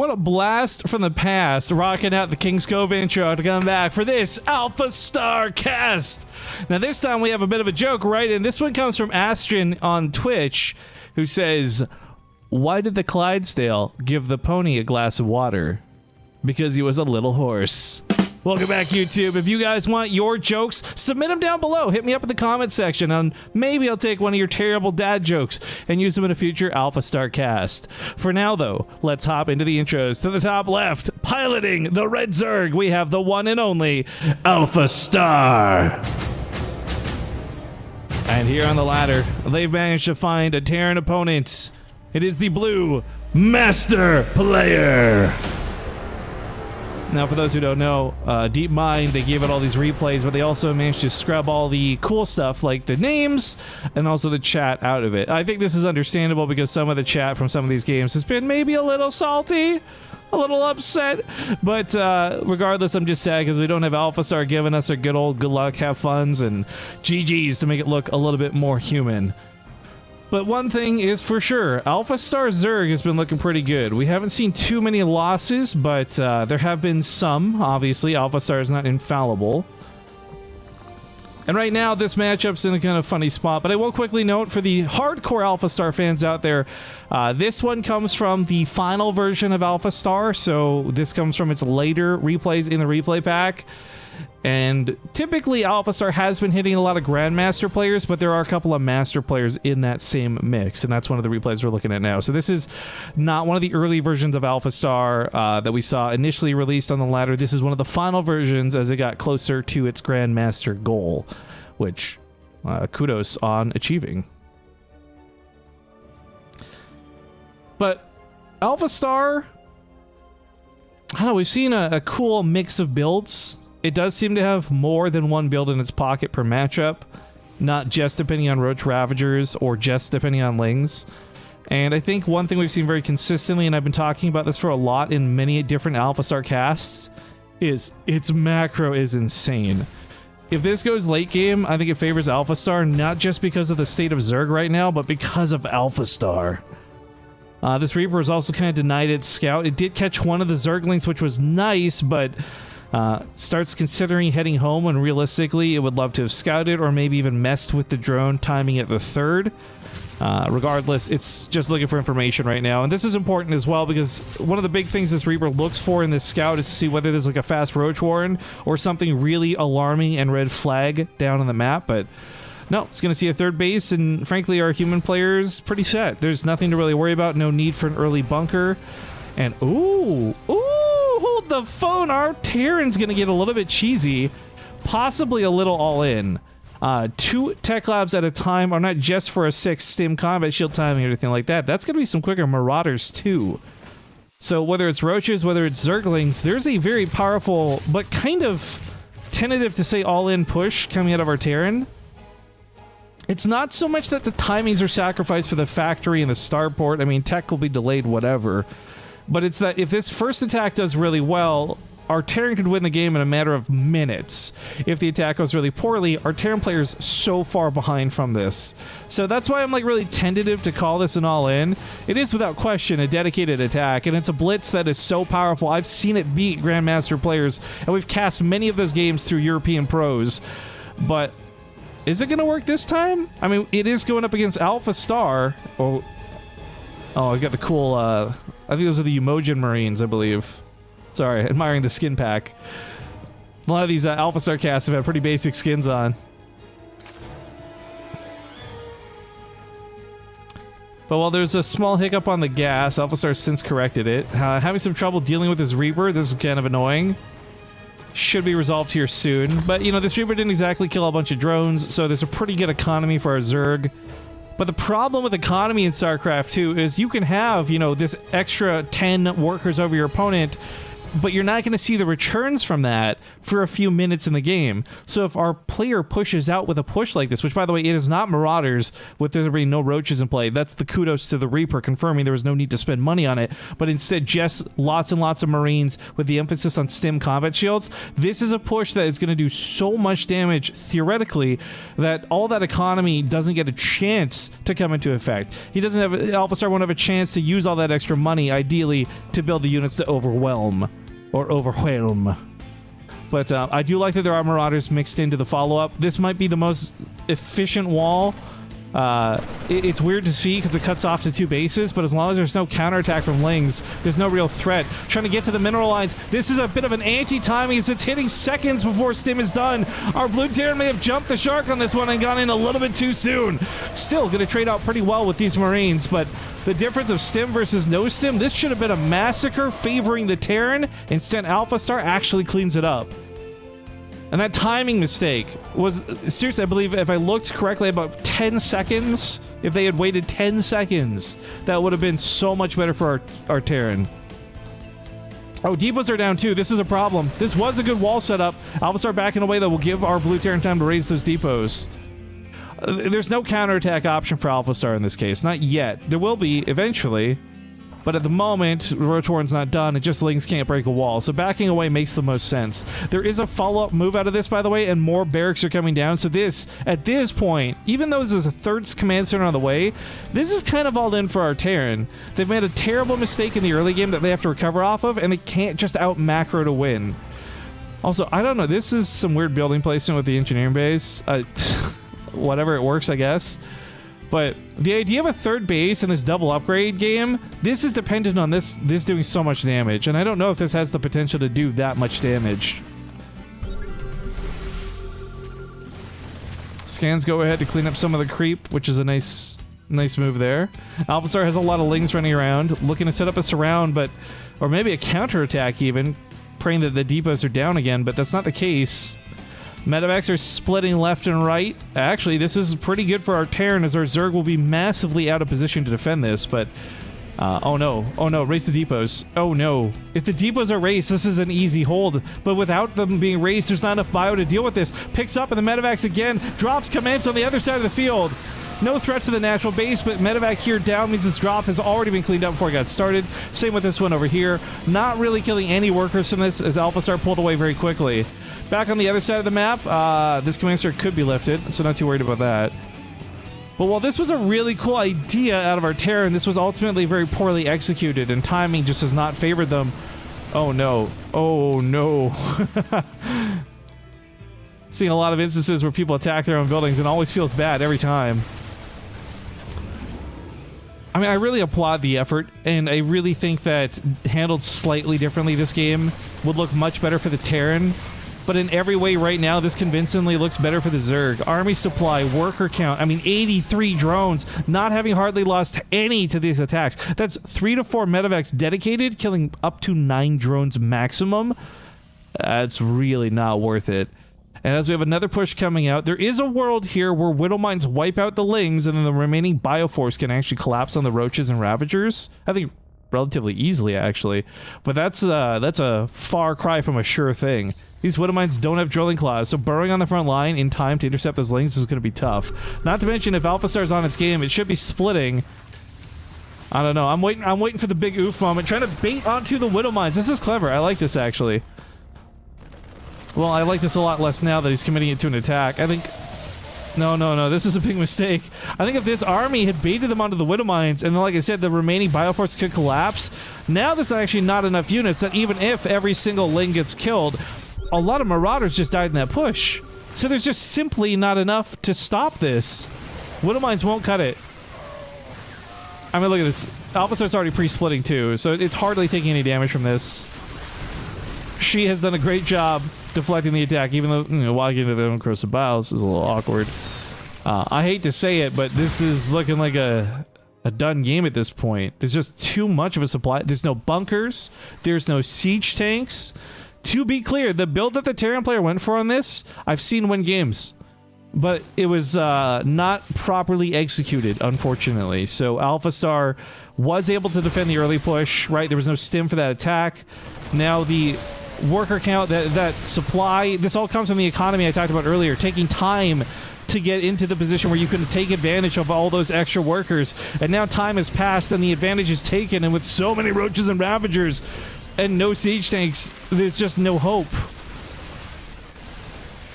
What a blast from the past, rocking out the King's Cove intro to come back for this AlphaStar cast. Now this time we have a bit of a joke, right? And this one comes from Astrin on Twitch, who says, why did the Clydesdale give the pony a glass of water? Because he was a little horse. Welcome back, YouTube. If you guys want your jokes, submit them down below. Hit me up in the comment section, and maybe I'll take one of your terrible dad jokes and use them in a future AlphaStar cast. For now, though, let's hop into the intros. To the top left, piloting the Red Zerg, we have the one and only AlphaStar. And here on the ladder, they've managed to find a Terran opponent. It is the blue Master Player. Now, for those who don't know, Deepmind, they gave it all these replays, but they also managed to scrub all the cool stuff, like the names and also the chat out of it. I think this is understandable because some of the chat from some of these games has been maybe a little salty, a little upset, but regardless, I'm just sad because we don't have AlphaStar giving us a good old good luck, have funs, and GGs to make it look a little bit more human. But one thing is for sure, AlphaStar Zerg has been looking pretty good. We haven't seen too many losses, but there have been some, obviously. AlphaStar is not infallible. And right now, this matchup's in a kind of funny spot, but I will quickly note for the hardcore AlphaStar fans out there, this one comes from the final version of AlphaStar, so this comes from its later replays in the replay pack. And typically AlphaStar has been hitting a lot of Grandmaster players, but there are a couple of Master players in that same mix, and that's one of the replays we're looking at now. So this is not one of the early versions of AlphaStar that we saw initially released on the ladder. This is one of the final versions as it got closer to its Grandmaster goal, which kudos on achieving. But AlphaStar, I don't know, we've seen a cool mix of builds. It does seem to have more than one build in its pocket per matchup, not just depending on Roach Ravagers or just depending on Lings. And I think one thing we've seen very consistently, and I've been talking about this for a lot in many different AlphaStar casts, is its macro is insane. If this goes late game, I think it favors AlphaStar, not just because of the state of Zerg right now, but because of AlphaStar. This Reaper is also kind of denied its scout. It did catch one of the Zerglings, which was nice, but starts considering heading home when realistically it would love to have scouted or maybe even messed with the drone, timing it the third. Regardless, it's just looking for information right now. And this is important as well because one of the big things this Reaper looks for in this scout is to see whether there's like a fast Roach Warren or something really alarming and red flag down on the map. But no, it's going to see a third base, and frankly our human player's pretty set. There's nothing to really worry about, no need for an early bunker. And ooh, hold the phone. Our Terran's gonna get a little bit cheesy, possibly a little all in. 2 tech labs at a time are not just for a 6 stim combat shield timing or anything like that. That's gonna be some quicker Marauders too. So whether it's Roaches, whether it's Zerglings, there's a very powerful but kind of tentative to say all in push coming out of our Terran. It's not so much that the timings are sacrificed for the factory and the starport. I mean, tech will be delayed, whatever. But it's that if this first attack does really well, our Terran could win the game in a matter of minutes. If the attack goes really poorly, our Terran player's so far behind from this. So that's why I'm like really tentative to call this an all-in. It is without question a dedicated attack, and it's a blitz that is so powerful. I've seen it beat Grandmaster players, and we've cast many of those games through European pros. But is it going to work this time? I mean, it is going up against AlphaStar. Oh, I got the cool... I think those are the Emojin Marines, I believe. Sorry, admiring the skin pack. A lot of these AlphaStar casts have had pretty basic skins on. But while there's a small hiccup on the gas, AlphaStar has since corrected it. Having some trouble dealing with his Reaper, this is kind of annoying. Should be resolved here soon. But, you know, this Reaper didn't exactly kill a bunch of drones, so there's a pretty good economy for our Zerg. But the problem with economy in StarCraft 2 is you can have, you know, this extra 10 workers over your opponent, but you're not going to see the returns from that for a few minutes in the game. So if our player pushes out with a push like this, which by the way, it is not Marauders with there being no roaches in play. That's the kudos to the Reaper confirming there was no need to spend money on it, but instead just lots and lots of Marines with the emphasis on stim combat shields. This is a push that is going to do so much damage theoretically that all that economy doesn't get a chance to come into effect. He doesn't have, AlphaStar won't have a chance to use all that extra money ideally to build the units to overwhelm. Or overwhelm. But I do like that there are Marauders mixed into the follow-up. This might be the most efficient wall. It's weird to see because it cuts off to 2 bases, but as long as there's no counterattack from Lings, there's no real threat. Trying to get to the mineral lines. This is a bit of an anti-timing as it's hitting seconds before stim is done. Our blue Terran may have jumped the shark on this one and gone in a little bit too soon. Still going to trade out pretty well with these Marines, but the difference of stim versus no stim, this should have been a massacre favoring the Terran. Instead, AlphaStar actually cleans it up. And that timing mistake was, seriously, I believe if I looked correctly, about 10 seconds. If they had waited 10 seconds, that would have been so much better for our Terran. Oh, depots are down too. This is a problem. This was a good wall setup. AlphaStar backing away that will give our blue Terran time to raise those depots. There's no counterattack option for AlphaStar in this case. Not yet. There will be eventually. But at the moment, Rotorn's not done, and just Lings can't break a wall, so backing away makes the most sense. There is a follow-up move out of this, by the way, and more barracks are coming down, so this, at this point, even though there's a 3rd command center on the way, this is kind of all in for our Terran. They've made a terrible mistake in the early game that they have to recover off of, and they can't just out-macro to win. Also, I don't know, this is some weird building placement with the engineering base. Whatever, it works, I guess. But the idea of a 3rd base in this double upgrade game, this is dependent on this doing so much damage. And I don't know if this has the potential to do that much damage. Scans go ahead to clean up some of the creep, which is a nice move there. AlphaStar has a lot of Lings running around, looking to set up a surround, or maybe a counterattack even, praying that the depots are down again, but that's not the case. Medevacs are splitting left and right. Actually, this is pretty good for our Terran as our Zerg will be massively out of position to defend this, but oh no, raise the depots. Oh no. If the depots are raised, this is an easy hold, but without them being raised, there's not enough bio to deal with this. Picks up and the Medevacs again, drops commands on the other side of the field. No threat to the natural base, but Medevac here down means this drop has already been cleaned up before it got started. Same with this one over here. Not really killing any workers from this as AlphaStar pulled away very quickly. Back on the other side of the map, this command center could be lifted, so not too worried about that. But while this was a really cool idea out of our Terran, this was ultimately very poorly executed, and timing just has not favored them. Oh no. Oh no. Seeing a lot of instances where people attack their own buildings and always feels bad every time. I mean, I really applaud the effort, and I really think that handled slightly differently, this game would look much better for the Terran. But in every way right now, this convincingly looks better for the Zerg. Army supply, worker count, I mean 83 drones, not having hardly lost any to these attacks. That's 3 to 4 medevacs dedicated, killing up to 9 drones maximum. That's really not worth it. And as we have another push coming out, there is a world here where Widow Mines wipe out the Lings and then the remaining Bioforce can actually collapse on the Roaches and Ravagers. I think relatively easily, actually. But that's a far cry from a sure thing. These Widow Mines don't have drilling claws, so burrowing on the front line in time to intercept those Lings is going to be tough. Not to mention, if AlphaStar's on its game, it should be splitting. I don't know. I'm waiting for the big oof moment, trying to bait onto the Widow Mines. This is clever. I like this, actually. Well, I like this a lot less now that he's committing it to an attack. I think... No. This is a big mistake. I think if this army had baited them onto the Widow Mines, and then, like I said, the remaining Bioforce could collapse, now there's actually not enough units that even if every single Ling gets killed, a lot of Marauders just died in that push. So there's just simply not enough to stop this. Widow Mines won't cut it. I mean, look at this. AlphaStar's already pre-splitting too, so it's hardly taking any damage from this. She has done a great job deflecting the attack, even though, you know, walking into their own corrosive biles is a little awkward. I hate to say it, but this is looking like a done game at this point. There's just too much of a supply. There's no bunkers. There's no siege tanks. To be clear, the build that the Terran player went for on this, I've seen win games. But it was not properly executed, unfortunately. So AlphaStar was able to defend the early push, right? There was no stim for that attack. Now the worker count, that supply, this all comes from the economy I talked about earlier, taking time to get into the position where you can take advantage of all those extra workers. And now time has passed and the advantage is taken, and with so many roaches and ravagers and no siege tanks, there's just no hope.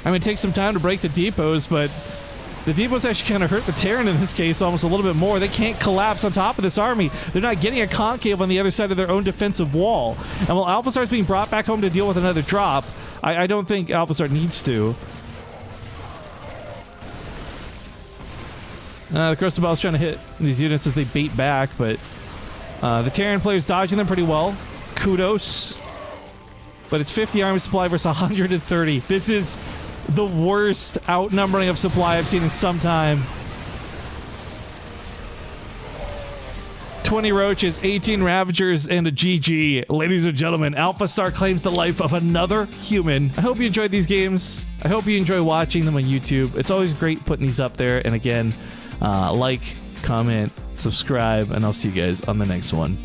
I mean, it takes some time to break the depots, but the depots actually kind of hurt the Terran in this case almost a little bit more. They can't collapse on top of this army. They're not getting a concave on the other side of their own defensive wall. And while AlphaStar is being brought back home to deal with another drop, I don't think AlphaStar needs to. The Crystal Ball is trying to hit these units as they bait back, but the Terran player's dodging them pretty well. Kudos. But it's 50 army supply versus 130. This is the worst outnumbering of supply I've seen in some time. 20 roaches, 18 ravagers, and a GG. Ladies and gentlemen, AlphaStar claims the life of another human. I hope you enjoyed these games. I hope you enjoy watching them on YouTube. It's always great putting these up there. And again, like, comment, subscribe, and I'll see you guys on the next one.